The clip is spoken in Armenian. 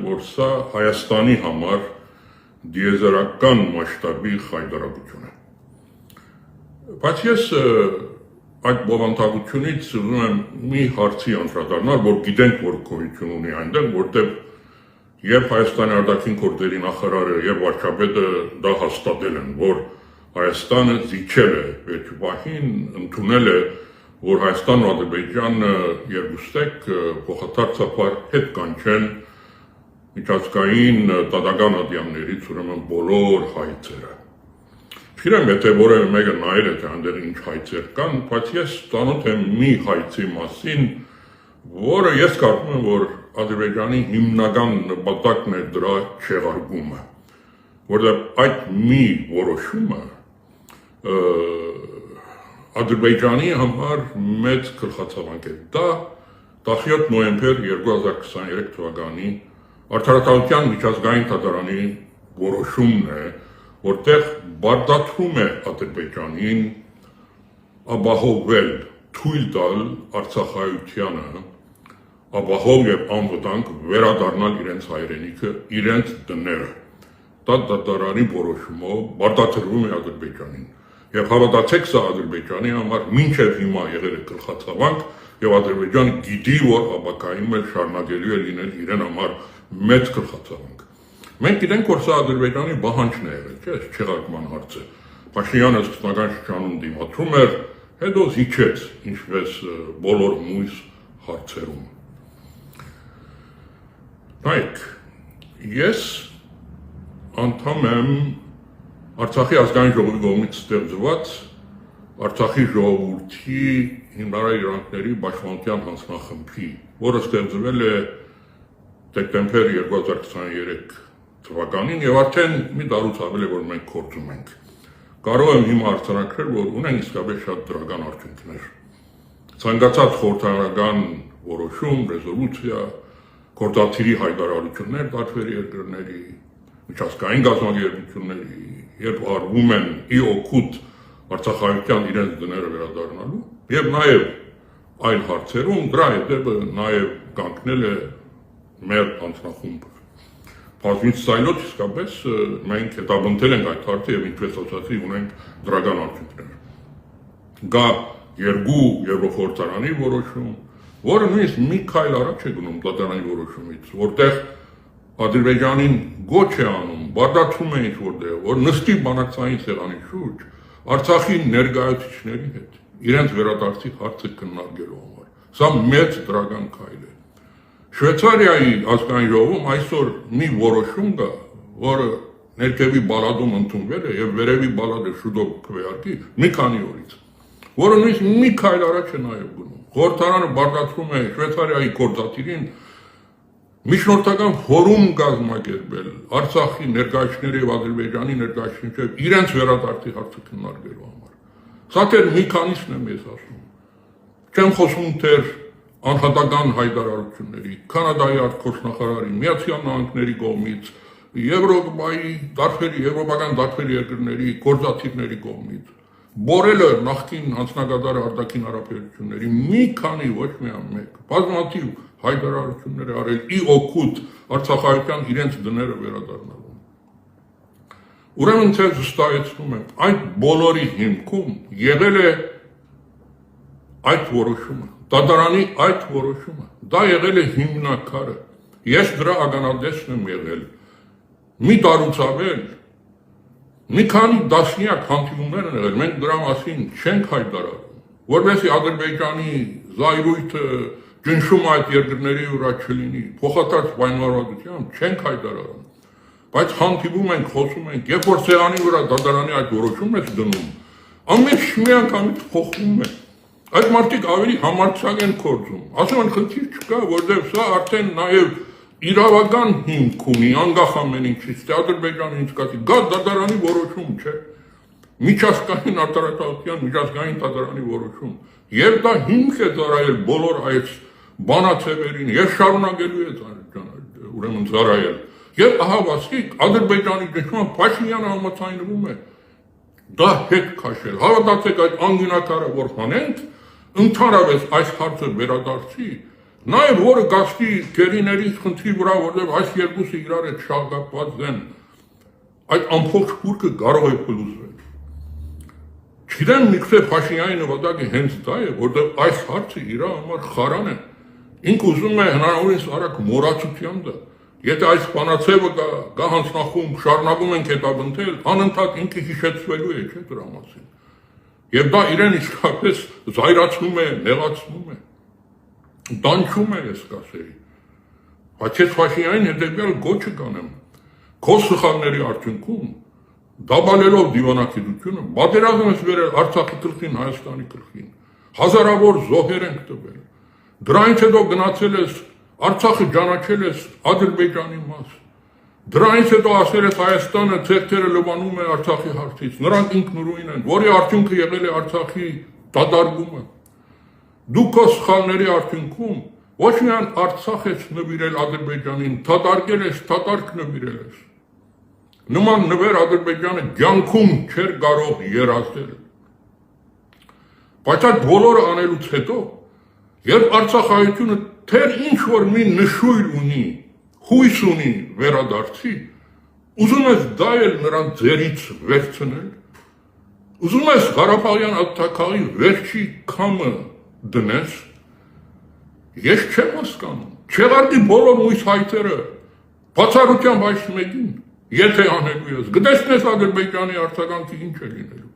որ սա Հայաստանի համար դիեզերական մասշտաբի խայտարակություն է։ Բայց ես այդ բովանդակությունից ուզում եմ մի հարցի անդրադառնալ, որ գիտենք, որ գոյություն ունի այնտեղ, որտեղ եւ Հայաստանի արտաքին գործերի նախարարը եւ վարչապետը դա հաստատել են, որ Հայաստանը զիջել է վերջին ընդունել է, որ Հայաստանն ու Ադրբեջանը երկուստեք փոխադարձաբար հետ կանչեն միջազգային դատական ադյամներից ուրեմն բոլոր հայցերը։ Չգիտեմ, եթե որևէ մեկը նայել է, թե այնտեղ ինչ հայցեր կան, բայց ես ծանոթ եմ մի հայցի մասին, որը ես կարծում եմ, որ Ադրբեջանի հիմնական նպատակն է դրա չեղարկումը, որտեղ այդ մի որոշումը Ադրբեջանի համար մեծ գլխացավանք է։ Դա 17 նոյեմբեր 2023 թվականի Արդարադատության միջազգային դատարանի որոշումն է, որտեղ բարդացում է Ադրբեջանին ապահովել թույլ տալ Արցախայությանը ապահով եւ անվտանգ վերադառնալ իրենց հայրենիքը, իրենց տները։ Դա դատարանի որոշումով բարդացրվում է Ադրբեջանին։ Եվ հավատացեք, սա Ադրբեջանի համար մինչև հիմա եղել է գլխացավանք, եւ Ադրբեջանը գիտի, որ ապակայում է շարունակելու է լինել իրեն համար մեծ գլխացավանք։ Մենք գիտենք, որ սա Ադրբեջանի բանջն է եղել, չէ՞, չեղարկման հարցը։ Փաշինյանը սկզբնական շրջանում դիմադրում էր, հետո զիջեց, ինչպես բոլոր մույս հարցերում։ Նայեք, ես անդամ եմ Արցախի ազգային ժողովի կողմից ստեղծված Արցախի ժողովրդի հիմնարար իրանքների պաշտպանության հանձնախմբի, որը ստեղծվել է դեկտեմբեր 2023 թվականին եւ արդեն մի տարուց ավել է, որ մենք գործում ենք։ Կարող եմ հիմա արձանագրել, որ ունենք իսկապես շատ դրական արդյունքներ։ Ցանկացած խորհրդարանական որոշում, ռեզոլյուցիա, գործադիրի հայտարարություններ տարբեր երկրների, միջազգային գազམ་ագերությունների, երբ արվում են ի օգուտ Արցախայության իրենց դները վերադառնալու, եւ նաեւ այլ հարցերում դրա հետևը նաեւ կանգնել է մեր հանձնախումբը։ Բազմից ցայլոց իսկապես մենք հետապնդել ենք այդ հարցը եւ ինչպես ասացի, ունենք դրական արդյունքներ։ Գա երկու Եվրոխորհրդարանի որոշում, որը նույնիսկ մի քայլ առաջ է գնում դատարանի որոշումից, որտեղ Ադրբեջանին գոչ է անում, բարդացում է ինչ-որտեղ, որ նստի բանակցային սեղանի շուրջ Արցախի ներկայացուցիչների հետ իրենց վերադարձի հարցը քննարկելու համար։ Սա մեծ դրական քայլ է։ Շվեյցարիայի ազգային ժողովում այսօր մի որոշում կա, որը ներքևի բալադում ընդունվել է եւ վերևի բալադը շուտով քվեարկի մի քանի օրից, որը նույնիսկ մի քայլ առաջ է նաեւ գնում։ Խորհրդարանը բարդացնում է Շվեյցարիայի գործադիրին միջնորդական ֆորում կազմակերպել Արցախի ներկայացուցիչների եւ Ադրբեջանի ներկայացուցիչների իրենց վերադարձի հարցը քննարկելու համար։ Սա դեռ մի քանիսն եմ ես ասում։ Չեմ խոսում դեռ անհատական հայտարարությունների, Կանադայի արտգործնախարարի, Միացյալ Նահանգների կողմից, Եվրոպայի եվրոպական տարբեր երկրների գործադիրների կողմից։ Բորելը նախկին հանձնագետարը արտաքին հարաբերությունների մի քանի ոչ միայն մեկ, բազմաթիվ հայտարարություններ արել ի օգուտ Արցախայության իրենց դները վերադառնալու։ Ուրեմն ցած զստայեցնում եմ, այդ բոլորի հիմքում եղել է այդ որոշումը, դատարանի այդ որոշումը, դա եղել է հիմնակարը։ Ես դրա ականատեսն եմ եղել։ Մի տարուց ավել մի քանի դաշնյակ հանդիպումներ են եղել, մենք դրա մասին չենք հայտարարում, որովհետեւ Ադրբեջանի զայրույթը ճնշումը այդ երկրների վրա չլինի, փոխադարձ պայմանավորվածությամբ չենք հայտարարում, բայց հանդիպում ենք, խոսում ենք, երբ որ սեղանի վրա դատարանի այդ որոշումն է դնում, ամեն մի անգամից փոխվում է։ Այդ մարդիկ ավելի համարձակ են գործում, ասում են խնդիր չկա, որովհետեւ սա արդեն նաեւ իրավական հիմք ունի, անկախ ամեն ինչից, թե Ադրբեջանը ինչ կասի, գա դատարանի որոշում չէ, միջազգային արդարադատության միջազգային դատարանի որոշում, եւ դա հիմք է ծառայել բոլոր այս բանացևերին, եւ շարունակելու է ուրեմն ծառայել։ Եվ ահա վասիկ Ադրբեջանի ճնշումը Փաշինյանը համաձայնվում է դա հետ քաշել։ Հավատացեք, այդ անգինակարը որ հանենք, ընդհանրապես այս հարցը վերադարձի Նաև որը գազքի գերիներից խնդրի վրա, որտեղ այս երկուսը իրար հետ շաղկապված են, այդ ամբողջ փուրկը կարող է փլուզվել։ Չգիտեմ Նիկոլայ Փաշինյանի նպատակը հենց դա է, որտեղ այս հարցը իր համար խարան է։ Ինքը ուզում է հնարավորինս արագ մոռացության դա։ Եթե այս բանացևը գա հանձնախումբ շարունակում ենք հետապնդել, անընդհատ ինքը հիշեցվելու է, չէ՞ դրա մասին։ Եվ դա իրեն իսկապես զայրացնում է, նեղացնում է, տանջում է, ես կասեի։ Բայց ես Փաշինյանին հետևյալ գոչը կանեմ, քո սխալների արդյունքում դաբալելով դիվանագիտությունը, պատերազմ ես վերել Արցախի գլխին, Հայաստանի գլխին, հազարավոր զոհեր ենք տվել։ Դրանից հետո գնացել ես Արցախը ճանաչել ես Ադրբեջանի մաս։ Դրանից հետո ասել ես Հայաստանը ցերթերը լվանում է Արցախի հարցից։ Նրանք ինքնուրույն են, որի արդյունքը եղել է Արցախի դադարումը։ Դու քո սխալների արդյունքում ոչ միայն Արցախ ես նվիրել Ադրբեջանին, դատարկել ես, դատարկ նվիրել ես։ Նման նվեր Ադրբեջանը կյանքում չէր կարող երազել։ Բայց այդ բոլորը անելուց հետո, երբ Արցախայությունը թեր ինչ որ մի նշույլ ունի, հույս ունի վերադարձի, ուզում ես դա էլ նրան ձերից վերցնել, ուզում ես Ղարաբաղյան ատթաքաղի վերջի քամը դնես, ես չեմ հասկանում, չեղարկի բոլոր մույս հայտերը, բացառությամբ այս մեկին, եթե անելու ես, գտեսնես Ադրբեջանի արձագանքը ինչ է լինելու։